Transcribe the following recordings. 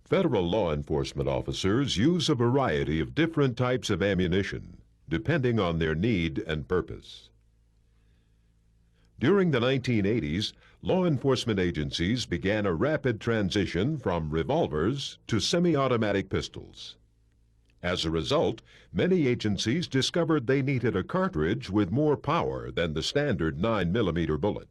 Federal law enforcement officers use a variety of different types of ammunition, depending on their need and purpose. During the 1980s, law enforcement agencies began a rapid transition from revolvers to semi-automatic pistols. As a result, many agencies discovered they needed a cartridge with more power than the standard 9mm bullet.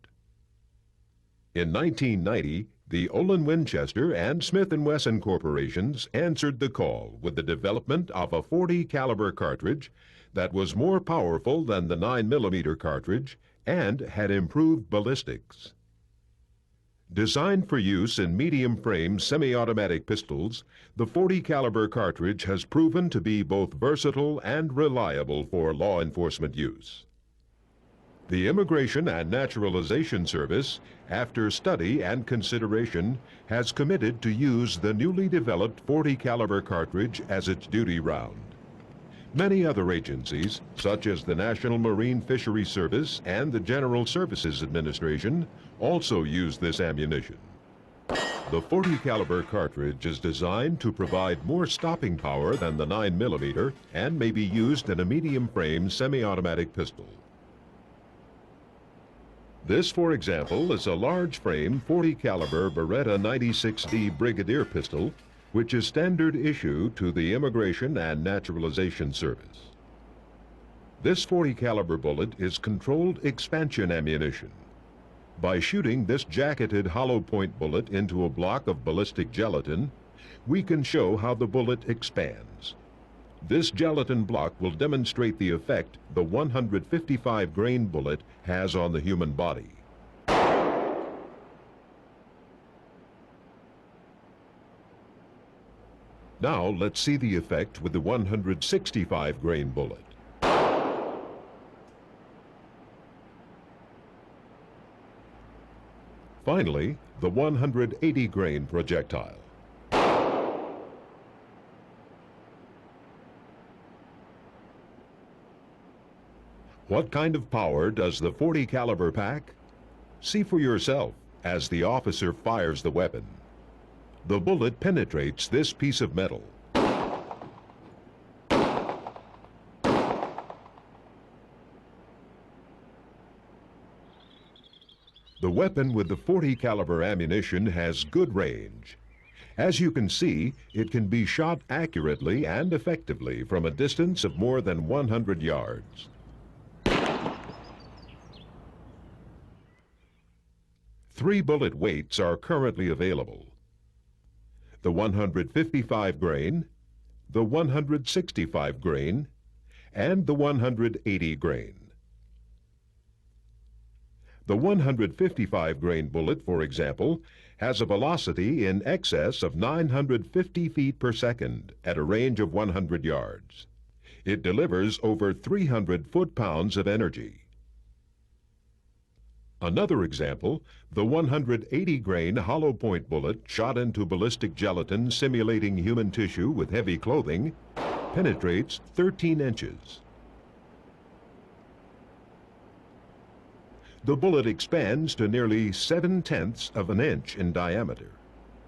In 1990, the Olin Winchester and Smith & Wesson corporations answered the call with the development of a .40 caliber cartridge that was more powerful than the 9mm cartridge and had improved ballistics. Designed for use in medium-frame semi-automatic pistols, the .40 caliber cartridge has proven to be both versatile and reliable for law enforcement use. The Immigration and Naturalization Service, after study and consideration, has committed to use the newly developed .40 caliber cartridge as its duty round. Many other agencies, such as the National Marine Fisheries Service and the General Services Administration, also use this ammunition. The .40 caliber cartridge is designed to provide more stopping power than the 9mm and may be used in a medium-frame semi-automatic pistol. This, for example, is a large-frame .40 caliber Beretta 96D Brigadier pistol, which is standard issue to the Immigration and Naturalization Service. This .40 caliber bullet is controlled expansion ammunition. By shooting this jacketed hollow point bullet into a block of ballistic gelatin, we can show how the bullet expands. This gelatin block will demonstrate the effect the 155 grain bullet has on the human body. Now let's see the effect with the 165 grain bullet. Finally, the 180 grain projectile. What kind of power does the .40 caliber pack? See for yourself as the officer fires the weapon. The bullet penetrates this piece of metal. The weapon with the .40 caliber ammunition has good range. As you can see, it can be shot accurately and effectively from a distance of more than 100 yards. Three bullet weights are currently available: the 155 grain, the 165 grain, and the 180 grain. The 155 grain bullet, for example, has a velocity in excess of 950 feet per second at a range of 100 yards. It delivers over 300 foot-pounds of energy. Another example, the 180 grain hollow point bullet shot into ballistic gelatin simulating human tissue with heavy clothing penetrates 13 inches. The bullet expands to nearly 7/10 of an inch in diameter,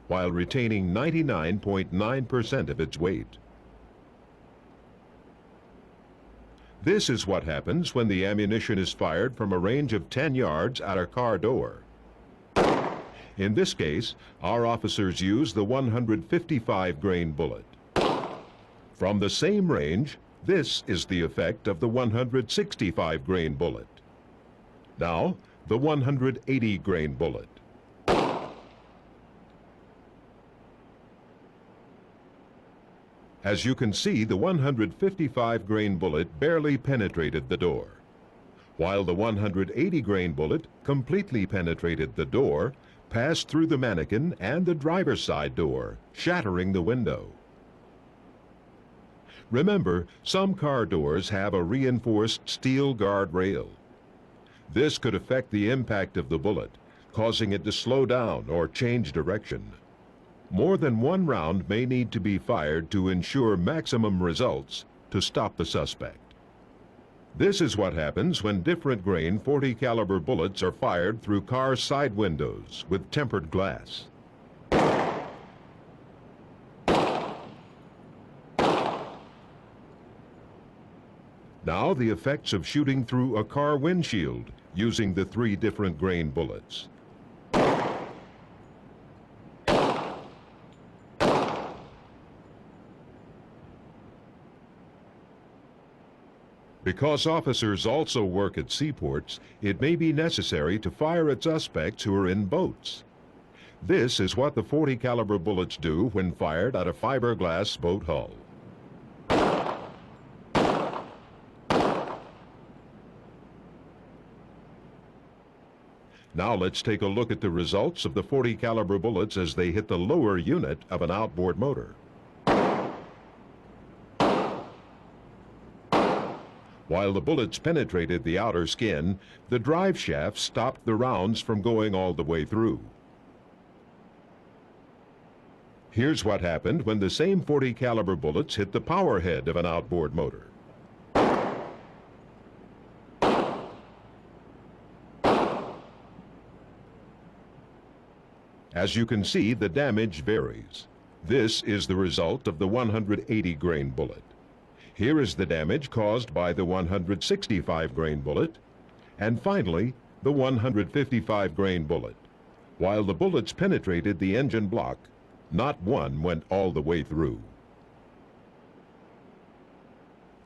while retaining 99.9% of its weight. This is what happens when the ammunition is fired from a range of 10 yards at a car door. In this case, our officers use the 155 grain bullet. From the same range, this is the effect of the 165 grain bullet. Now, the 180 grain bullet. As you can see, the 155 grain bullet barely penetrated the door, while the 180 grain bullet completely penetrated the door, passed through the mannequin and the driver's side door, shattering the window. Remember, some car doors have a reinforced steel guard rail. This could affect the impact of the bullet, causing it to slow down or change direction. More than one round may need to be fired to ensure maximum results to stop the suspect. This is what happens when different grain .40 caliber bullets are fired through car side windows with tempered glass. Now the effects of shooting through a car windshield using the 3 different grain bullets. Because officers also work at seaports, it may be necessary to fire at suspects who are in boats. This is what the .40 caliber bullets do when fired at a fiberglass boat hull. Now let's take a look at the results of the .40 caliber bullets as they hit the lower unit of an outboard motor. While the bullets penetrated the outer skin, the drive shaft stopped the rounds from going all the way through. Here's what happened when the same .40 caliber bullets hit the power head of an outboard motor. As you can see, the damage varies. This is the result of the 180 grain bullet. Here is the damage caused by the 165 grain bullet, and finally, the 155 grain bullet. While the bullets penetrated the engine block, not one went all the way through.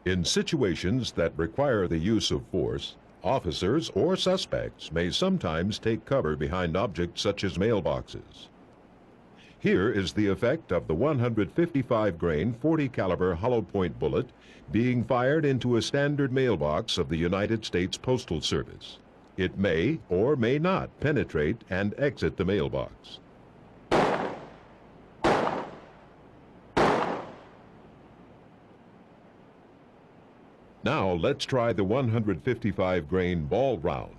In situations that require the use of force, officers or suspects may sometimes take cover behind objects such as mailboxes. Here is the effect of the 155 grain .40 caliber hollow point bullet being fired into a standard mailbox of the United States Postal Service. It may or may not penetrate and exit the mailbox. Now let's try the 155 grain ball round.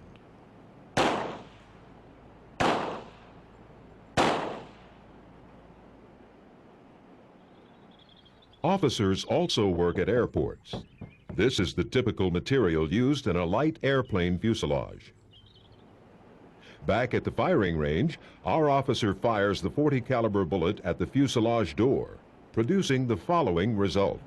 Officers also work at airports. This is the typical material used in a light airplane fuselage. Back at the firing range, our officer fires the .40 caliber bullet at the fuselage door, producing the following result.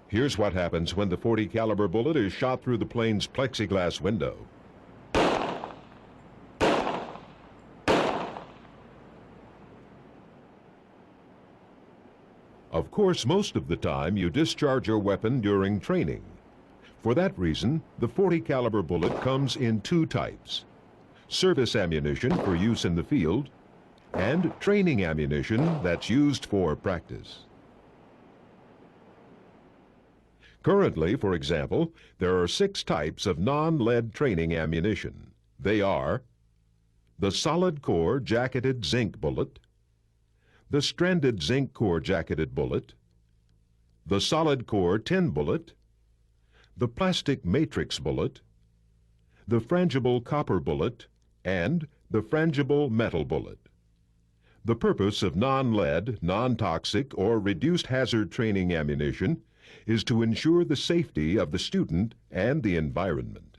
Here's what happens when the .40 caliber bullet is shot through the plane's plexiglass window. Of course, most of the time you discharge your weapon during training. For that reason, the .40 caliber bullet comes in 2 types: service ammunition for use in the field, and training ammunition that's used for practice. Currently, for example, there are 6 types of non-lead training ammunition. They are the solid core jacketed zinc bullet, the stranded zinc core jacketed bullet, the solid core tin bullet, the plastic matrix bullet, the frangible copper bullet, and the frangible metal bullet. The purpose of non-lead, non-toxic, or reduced hazard training ammunition is to ensure the safety of the student and the environment.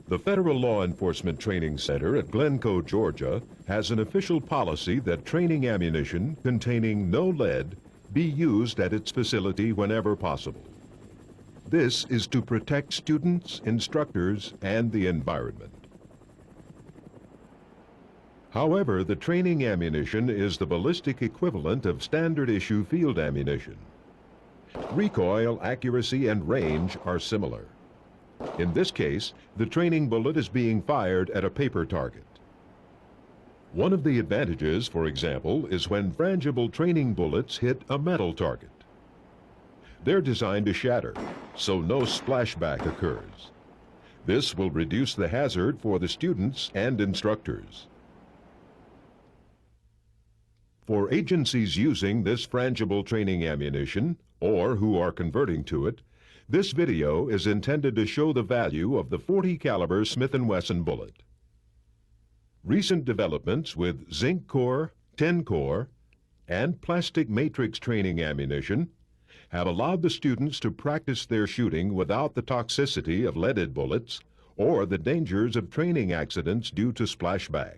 The Federal Law Enforcement Training Center at Glencoe, Georgia, has an official policy that training ammunition containing no lead be used at its facility whenever possible. This is to protect students, instructors, and the environment. However, the training ammunition is the ballistic equivalent of standard issue field ammunition. Recoil, accuracy, and range are similar. In this case, the training bullet is being fired at a paper target. One of the advantages, for example, is when frangible training bullets hit a metal target. They're designed to shatter, so no splashback occurs. This will reduce the hazard for the students and instructors. For agencies using this frangible training ammunition, or who are converting to it, this video is intended to show the value of the .40 caliber Smith & Wesson bullet. Recent developments with zinc core, tin core, and plastic matrix training ammunition have allowed the students to practice their shooting without the toxicity of leaded bullets or the dangers of training accidents due to splashback.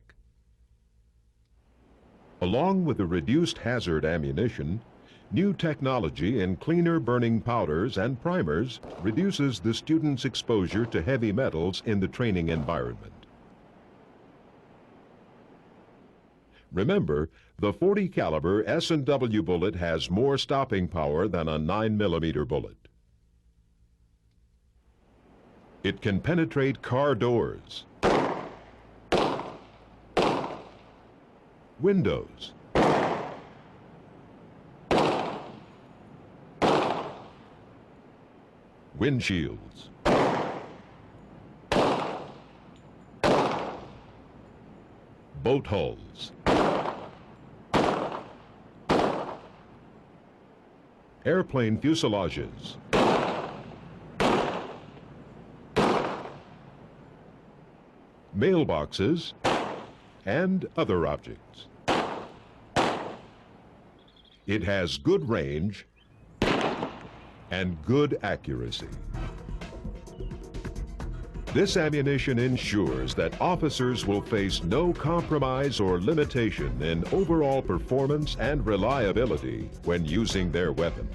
Along with the reduced hazard ammunition, new technology in cleaner burning powders and primers reduces the student's exposure to heavy metals in the training environment. Remember, the .40 caliber S&W bullet has more stopping power than a 9mm bullet. It can penetrate car doors, windows, windshields, boat hulls, airplane fuselages, mailboxes, and other objects. It has good range and good accuracy. This ammunition ensures that officers will face no compromise or limitation in overall performance and reliability when using their weapon.